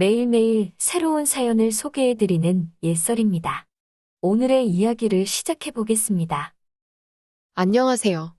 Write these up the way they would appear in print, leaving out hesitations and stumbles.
매일매일 새로운 사연을 소개해드리는 예설입니다. 오늘의 이야기를 시작해보겠습니다. 안녕하세요.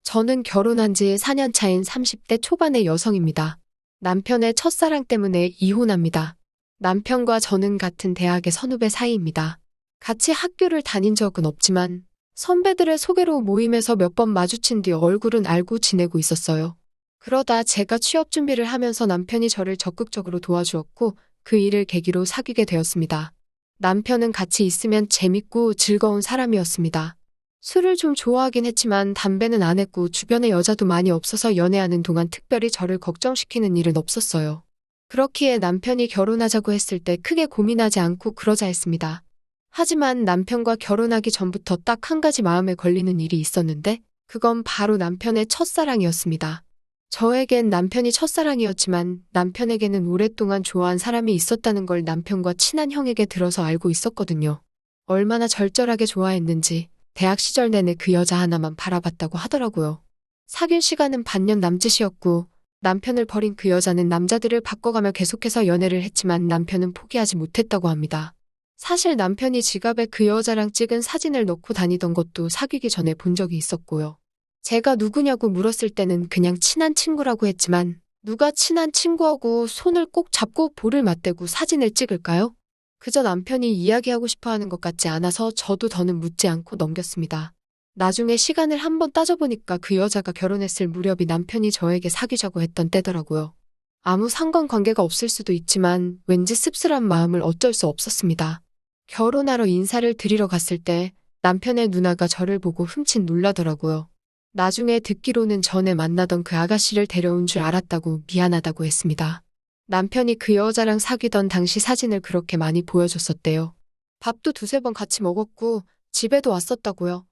저는 결혼한 지 4년 차인 30대 초반의 여성입니다. 남편의 첫사랑 때문에 이혼합니다. 남편과 저는 같은 대학의 선후배 사이입니다. 같이 학교를 다닌 적은 없지만 선배들의 소개로 모임에서 몇 번 마주친 뒤 얼굴은 알고 지내고 있었어요. 그러다 제가 취업 준비를 하면서 남편이 저를 적극적으로 도와주었고 그 일을 계기로 사귀게 되었습니다. 남편은 같이 있으면 재밌고 즐거운 사람이었습니다. 술을 좀 좋아하긴 했지만 담배는 안 했고 주변에 여자도 많이 없어서 연애하는 동안 특별히 저를 걱정시키는 일은 없었어요. 그렇기에 남편이 결혼하자고 했을 때 크게 고민하지 않고 그러자 했습니다. 하지만 남편과 결혼하기 전부터 딱 한 가지 마음에 걸리는 일이 있었는데 그건 바로 남편의 첫사랑이었습니다. 저에겐 남편이 첫사랑이었지만 남편에게는 오랫동안 좋아한 사람이 있었다는 걸 남편과 친한 형에게 들어서 알고 있었거든요. 얼마나 절절하게 좋아했는지 대학 시절 내내 그 여자 하나만 바라봤다고 하더라고요. 사귄 시간은 반년 남짓이었고 남편을 버린 그 여자는 남자들을 바꿔가며 계속해서 연애를 했지만 남편은 포기하지 못했다고 합니다. 사실 남편이 지갑에 그 여자랑 찍은 사진을 넣고 다니던 것도 사귀기 전에 본 적이 있었고요. 제가 누구냐고 물었을 때는 그냥 친한 친구라고 했지만 누가 친한 친구하고 손을 꼭 잡고 볼을 맞대고 사진을 찍을까요? 그저 남편이 이야기하고 싶어 하는 것 같지 않아서 저도 더는 묻지 않고 넘겼습니다. 나중에 시간을 한번 따져보니까 그 여자가 결혼했을 무렵이 남편이 저에게 사귀자고 했던 때더라고요. 아무 상관관계가 없을 수도 있지만 왠지 씁쓸한 마음을 어쩔 수 없었습니다. 결혼하러 인사를 드리러 갔을 때 남편의 누나가 저를 보고 흠칫 놀라더라고요. 나중에 듣기로는 전에 만나던 그 아가씨를 데려온 줄 알았다고 미안하다고 했습니다. 남편이 그 여자랑 사귀던 당시 사진을 그렇게 많이 보여줬었대요. 밥도 두세 번 같이 먹었고 집에도 왔었다고요.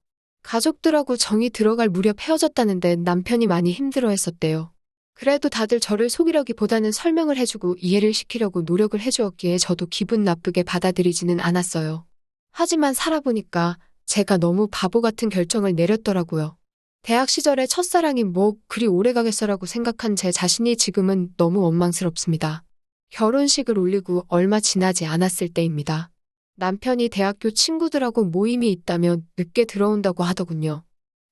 가족들하고 정이 들어갈 무렵 헤어졌다는데 남편이 많이 힘들어했었대요. 그래도 다들 저를 속이려기보다는 설명을 해주고 이해를 시키려고 노력을 해주었기에 저도 기분 나쁘게 받아들이지는 않았어요. 하지만 살아보니까 제가 너무 바보 같은 결정을 내렸더라고요. 대학 시절의 첫사랑이 뭐 그리 오래가겠어라고 생각한 제 자신이 지금은 너무 원망스럽습니다. 결혼식을 올리고 얼마 지나지 않았을 때입니다. 남편이 대학교 친구들하고 모임이 있다면 늦게 들어온다고 하더군요.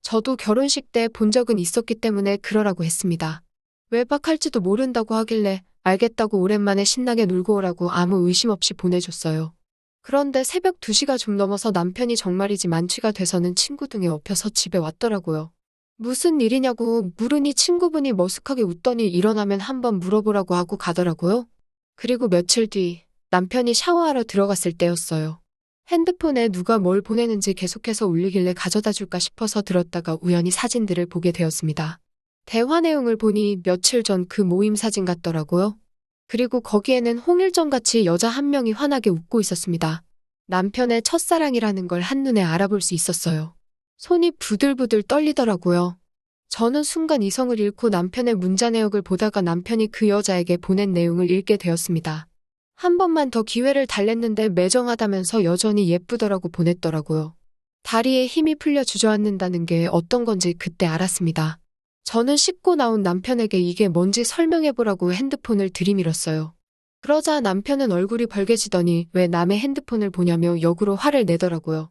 저도 결혼식 때 본 적은 있었기 때문에 그러라고 했습니다. 외박할지도 모른다고 하길래 알겠다고 오랜만에 신나게 놀고 오라고 아무 의심 없이 보내줬어요. 그런데 새벽 2시가 좀 넘어서 남편이 정말이지 만취가 돼서는 친구 등에 업혀서 집에 왔더라고요. 무슨 일이냐고 물으니 친구분이 머쓱하게 웃더니 일어나면 한번 물어보라고 하고 가더라고요. 그리고 며칠 뒤 남편이 샤워하러 들어갔을 때였어요. 핸드폰에 누가 뭘 보내는지 계속해서 울리길래 가져다 줄까 싶어서 들었다가 우연히 사진들을 보게 되었습니다. 대화 내용을 보니 며칠 전 그 모임 사진 같더라고요. 그리고 거기에는 홍일점같이 여자 한 명이 환하게 웃고 있었습니다. 남편의 첫사랑이라는 걸 한눈에 알아볼 수 있었어요. 손이 부들부들 떨리더라고요. 저는 순간 이성을 잃고 남편의 문자 내역을 보다가 남편이 그 여자에게 보낸 내용을 읽게 되었습니다. 한 번만 더 기회를 달랬는데 매정하다면서 여전히 예쁘더라고 보냈더라고요. 다리에 힘이 풀려 주저앉는다는 게 어떤 건지 그때 알았습니다. 저는 씻고 나온 남편에게 이게 뭔지 설명해보라고 핸드폰을 들이밀었어요. 그러자 남편은 얼굴이 벌개지더니 왜 남의 핸드폰을 보냐며 역으로 화를 내더라고요.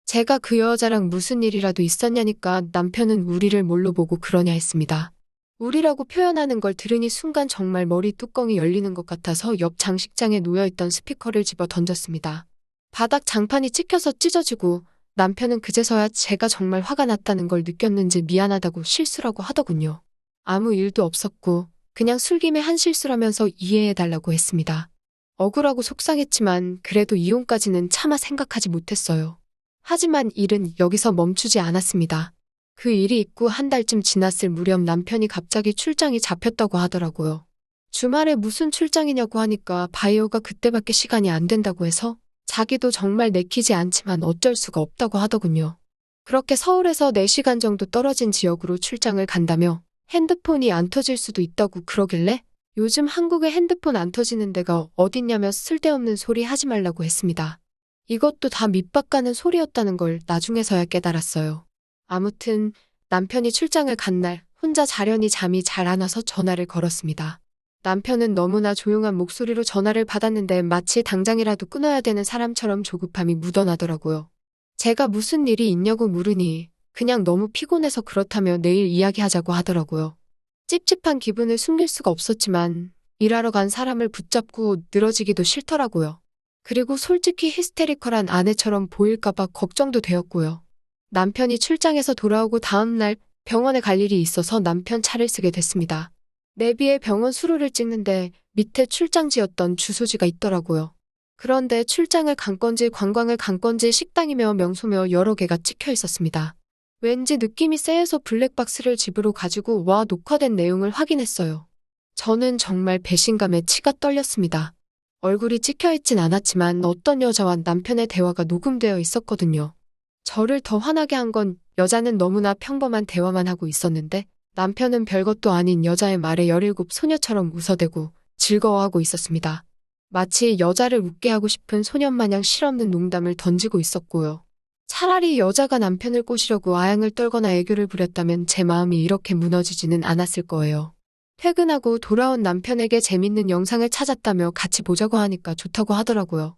제가 그 여자랑 무슨 일이라도 있었냐니까 남편은 우리를 뭘로 보고 그러냐 했습니다. 우리라고 표현하는 걸 들으니 순간 정말 머리 뚜껑이 열리는 것 같아서 옆 장식장에 놓여있던 스피커를 집어 던졌습니다. 바닥 장판이 찍혀서 찢어지고 남편은 그제서야 제가 정말 화가 났다는 걸 느꼈는지 미안하다고 실수라고 하더군요. 아무 일도 없었고 그냥 술김에 한 실수라면서 이해해달라고 했습니다. 억울하고 속상했지만 그래도 이혼까지는 차마 생각하지 못했어요. 하지만 일은 여기서 멈추지 않았습니다. 그 일이 있고 한 달쯤 지났을 무렵 남편이 갑자기 출장이 잡혔다고 하더라고요. 주말에 무슨 출장이냐고 하니까 바이오가 그때밖에 시간이 안 된다고 해서 자기도 정말 내키지 않지만 어쩔 수가 없다고 하더군요. 그렇게 서울에서 4시간 정도 떨어진 지역으로 출장을 간다며 핸드폰이 안 터질 수도 있다고 그러길래 요즘 한국에 핸드폰 안 터지는 데가 어딨냐며 쓸데없는 소리 하지 말라고 했습니다. 이것도 다 밑밥 가는 소리였다는 걸 나중에서야 깨달았어요. 아무튼 남편이 출장을 간 날 혼자 자려니 잠이 잘 안 와서 전화를 걸었습니다. 남편은 너무나 조용한 목소리로 전화를 받았는데 마치 당장이라도 끊어야 되는 사람처럼 조급함이 묻어나더라고요. 제가 무슨 일이 있냐고 물으니 그냥 너무 피곤해서 그렇다며 내일 이야기하자고 하더라고요. 찝찝한 기분을 숨길 수가 없었지만 일하러 간 사람을 붙잡고 늘어지기도 싫더라고요. 그리고 솔직히 히스테리컬한 아내처럼 보일까봐 걱정도 되었고요. 남편이 출장에서 돌아오고 다음날 병원에 갈 일이 있어서 남편 차를 쓰게 됐습니다. 내비에 병원 수로를 찍는데 밑에 출장지였던 주소지가 있더라고요. 그런데 출장을 간 건지 관광을 간 건지 식당이며 명소며 여러 개가 찍혀 있었습니다. 왠지 느낌이 쎄해서 블랙박스를 집으로 가지고 와 녹화된 내용을 확인했어요. 저는 정말 배신감에 치가 떨렸습니다. 얼굴이 찍혀있진 않았지만 어떤 여자와 남편의 대화가 녹음되어 있었거든요. 저를 더 화나게 한 건 여자는 너무나 평범한 대화만 하고 있었는데 남편은 별것도 아닌 여자의 말에 17 소녀처럼 웃어대고 즐거워하고 있었습니다. 마치 여자를 웃게 하고 싶은 소년마냥 실없는 농담을 던지고 있었고요. 차라리 여자가 남편을 꼬시려고 아양을 떨거나 애교를 부렸다면 제 마음이 이렇게 무너지지는 않았을 거예요. 퇴근하고 돌아온 남편에게 재밌는 영상을 찾았다며 같이 보자고 하니까 좋다고 하더라고요.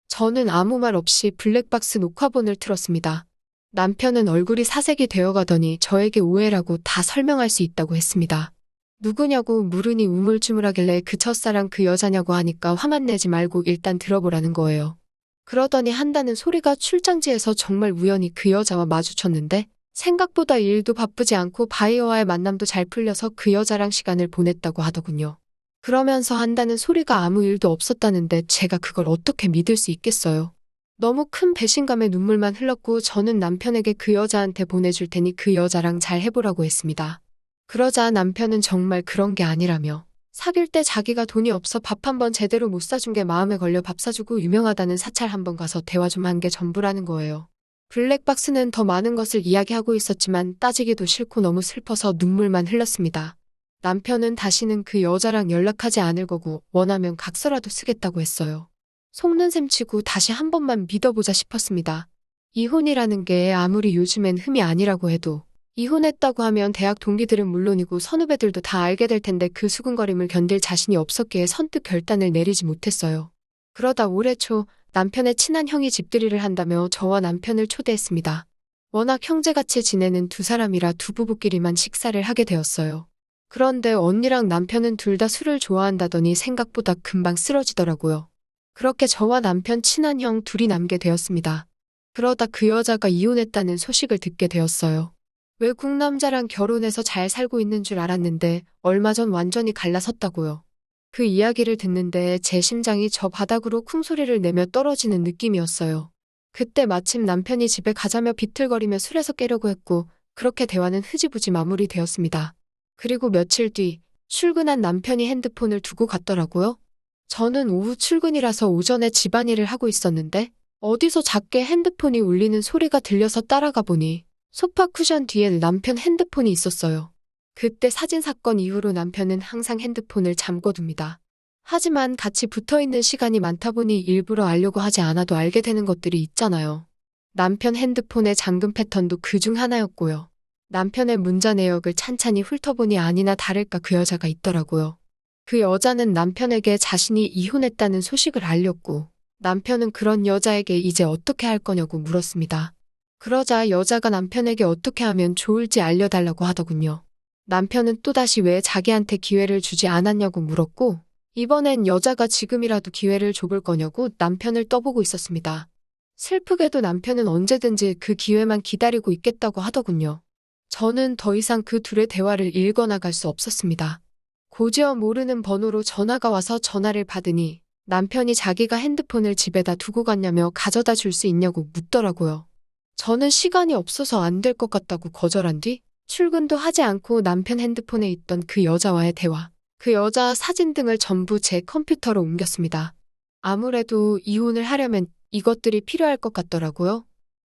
저는 아무 말 없이 블랙박스 녹화본을 틀었습니다. 남편은 얼굴이 사색이 되어가더니 저에게 오해라고 다 설명할 수 있다고 했습니다. 누구냐고 물으니 우물쭈물하길래 그 첫사랑 그 여자냐고 하니까 화만 내지 말고 일단 들어보라는 거예요. 그러더니 한다는 소리가 출장지에서 정말 우연히 그 여자와 마주쳤는데 생각보다 일도 바쁘지 않고 바이어와의 만남도 잘 풀려서 그 여자랑 시간을 보냈다고 하더군요. 그러면서 한다는 소리가 아무 일도 없었다는데 제가 그걸 어떻게 믿을 수 있겠어요. 너무 큰 배신감에 눈물만 흘렀고 저는 남편에게 그 여자한테 보내줄 테니 그 여자랑 잘 해보라고 했습니다. 그러자 남편은 정말 그런 게 아니라며 사귈 때 자기가 돈이 없어 밥 한 번 제대로 못 사준 게 마음에 걸려 밥 사주고 유명하다는 사찰 한 번 가서 대화 좀 한 게 전부라는 거예요. 블랙박스는 더 많은 것을 이야기하고 있었지만 따지기도 싫고 너무 슬퍼서 눈물만 흘렸습니다. 남편은 다시는 그 여자랑 연락하지 않을 거고 원하면 각서라도 쓰겠다고 했어요. 속는 셈 치고 다시 한 번만 믿어보자 싶었습니다. 이혼이라는 게 아무리 요즘엔 흠이 아니라고 해도 이혼했다고 하면 대학 동기들은 물론이고 선후배들도 다 알게 될 텐데 그 수근거림을 견딜 자신이 없었기에 선뜻 결단을 내리지 못했어요. 그러다 올해 초 남편의 친한 형이 집들이를 한다며 저와 남편을 초대했습니다. 워낙 형제같이 지내는 두 사람이라 두 부부끼리만 식사를 하게 되었어요. 그런데 언니랑 남편은 둘 다 술을 좋아한다더니 생각보다 금방 쓰러지더라고요. 그렇게 저와 남편 친한 형 둘이 남게 되었습니다. 그러다 그 여자가 이혼했다는 소식을 듣게 되었어요. 외국 남자랑 결혼해서 잘 살고 있는 줄 알았는데 얼마 전 완전히 갈라섰다고요. 그 이야기를 듣는데 제 심장이 저 바닥으로 쿵소리를 내며 떨어지는 느낌이었어요. 그때 마침 남편이 집에 가자며 비틀거리며 술에서 깨려고 했고 그렇게 대화는 흐지부지 마무리되었습니다. 그리고 며칠 뒤 출근한 남편이 핸드폰을 두고 갔더라고요. 저는 오후 출근이라서 오전에 집안일을 하고 있었는데 어디서 작게 핸드폰이 울리는 소리가 들려서 따라가 보니 소파 쿠션 뒤에 남편 핸드폰이 있었어요. 그때 사진 사건 이후로 남편은 항상 핸드폰을 잠궈둡니다. 하지만 같이 붙어있는 시간이 많다 보니 일부러 알려고 하지 않아도 알게 되는 것들이 있잖아요. 남편 핸드폰의 잠금 패턴도 그중 하나였고요. 남편의 문자 내역을 찬찬히 훑어보니 아니나 다를까 그 여자가 있더라고요. 그 여자는 남편에게 자신이 이혼했다는 소식을 알렸고 남편은 그런 여자에게 이제 어떻게 할 거냐고 물었습니다. 그러자 여자가 남편에게 어떻게 하면 좋을지 알려달라고 하더군요. 남편은 또다시 왜 자기한테 기회를 주지 않았냐고 물었고 이번엔 여자가 지금이라도 기회를 줘볼 거냐고 남편을 떠보고 있었습니다. 슬프게도 남편은 언제든지 그 기회만 기다리고 있겠다고 하더군요. 저는 더 이상 그 둘의 대화를 읽어나갈 수 없었습니다. 고지어 모르는 번호로 전화가 와서 전화를 받으니 남편이 자기가 핸드폰을 집에다 두고 갔냐며 가져다 줄 수 있냐고 묻더라고요. 저는 시간이 없어서 안 될 것 같다고 거절한 뒤 출근도 하지 않고 남편 핸드폰에 있던 그 여자와의 대화, 그 여자 사진 등을 전부 제 컴퓨터로 옮겼습니다. 아무래도 이혼을 하려면 이것들이 필요할 것 같더라고요.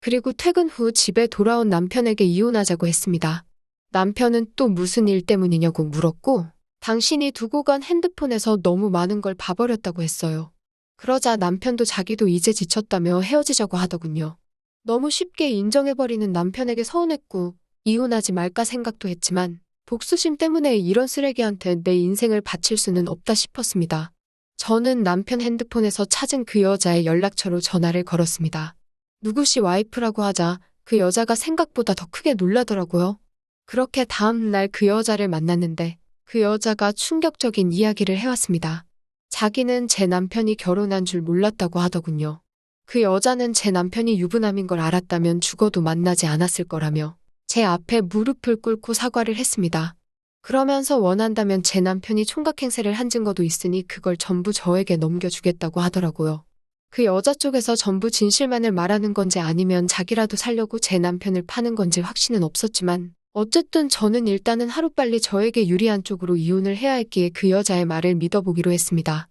그리고 퇴근 후 집에 돌아온 남편에게 이혼하자고 했습니다. 남편은 또 무슨 일 때문이냐고 물었고 당신이 두고 간 핸드폰에서 너무 많은 걸 봐버렸다고 했어요. 그러자 남편도 자기도 이제 지쳤다며 헤어지자고 하더군요. 너무 쉽게 인정해버리는 남편에게 서운했고 이혼하지 말까 생각도 했지만 복수심 때문에 이런 쓰레기한테 내 인생을 바칠 수는 없다 싶었습니다. 저는 남편 핸드폰에서 찾은 그 여자의 연락처로 전화를 걸었습니다. 누구시 와이프라고 하자 그 여자가 생각보다 더 크게 놀라더라고요. 그렇게 다음 날 그 여자를 만났는데 그 여자가 충격적인 이야기를 해왔습니다. 자기는 제 남편이 결혼한 줄 몰랐다고 하더군요. 그 여자는 제 남편이 유부남인 걸 알았다면 죽어도 만나지 않았을 거라며 제 앞에 무릎을 꿇고 사과를 했습니다. 그러면서 원한다면 제 남편이 총각행세를 한 증거도 있으니 그걸 전부 저에게 넘겨주겠다고 하더라고요. 그 여자 쪽에서 전부 진실만을 말하는 건지 아니면 자기라도 살려고 제 남편을 파는 건지 확신은 없었지만 어쨌든 저는 일단은 하루빨리 저에게 유리한 쪽으로 이혼을 해야 했기에 그 여자의 말을 믿어보기로 했습니다.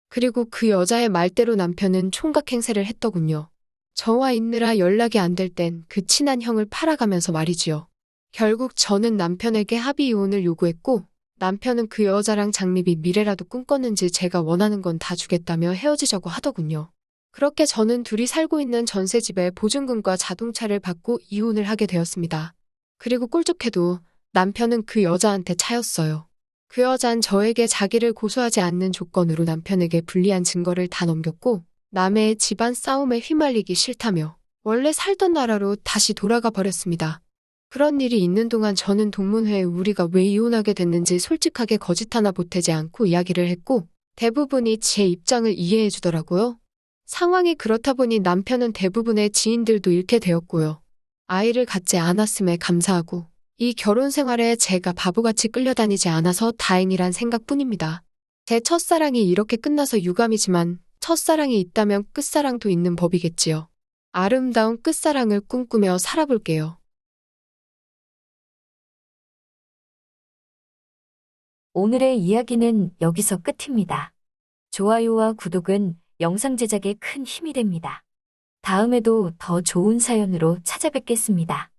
그리고 그 여자의 말대로 남편은 총각행세를 했더군요. 저와 있느라 연락이 안 될 땐 그 친한 형을 팔아가면서 말이지요. 결국 저는 남편에게 합의 이혼을 요구했고 남편은 그 여자랑 장립이 미래라도 꿈꿨는지 제가 원하는 건 다 주겠다며 헤어지자고 하더군요. 그렇게 저는 둘이 살고 있는 전세집에 보증금과 자동차를 받고 이혼을 하게 되었습니다. 그리고 꿀좋게도 남편은 그 여자한테 차였어요. 그 여잔 저에게 자기를 고소하지 않는 조건으로 남편에게 불리한 증거를 다 넘겼고 남의 집안 싸움에 휘말리기 싫다며 원래 살던 나라로 다시 돌아가 버렸습니다. 그런 일이 있는 동안 저는 동문회에 우리가 왜 이혼하게 됐는지 솔직하게 거짓 하나 보태지 않고 이야기를 했고 대부분이 제 입장을 이해해 주더라고요. 상황이 그렇다 보니 남편은 대부분의 지인들도 잃게 되었고요. 아이를 갖지 않았음에 감사하고 이 결혼 생활에 제가 바보같이 끌려다니지 않아서 다행이란 생각뿐입니다. 제 첫사랑이 이렇게 끝나서 유감이지만 첫사랑이 있다면 끝사랑도 있는 법이겠지요. 아름다운 끝사랑을 꿈꾸며 살아볼게요. 오늘의 이야기는 여기서 끝입니다. 좋아요와 구독은 영상 제작에 큰 힘이 됩니다. 다음에도 더 좋은 사연으로 찾아뵙겠습니다.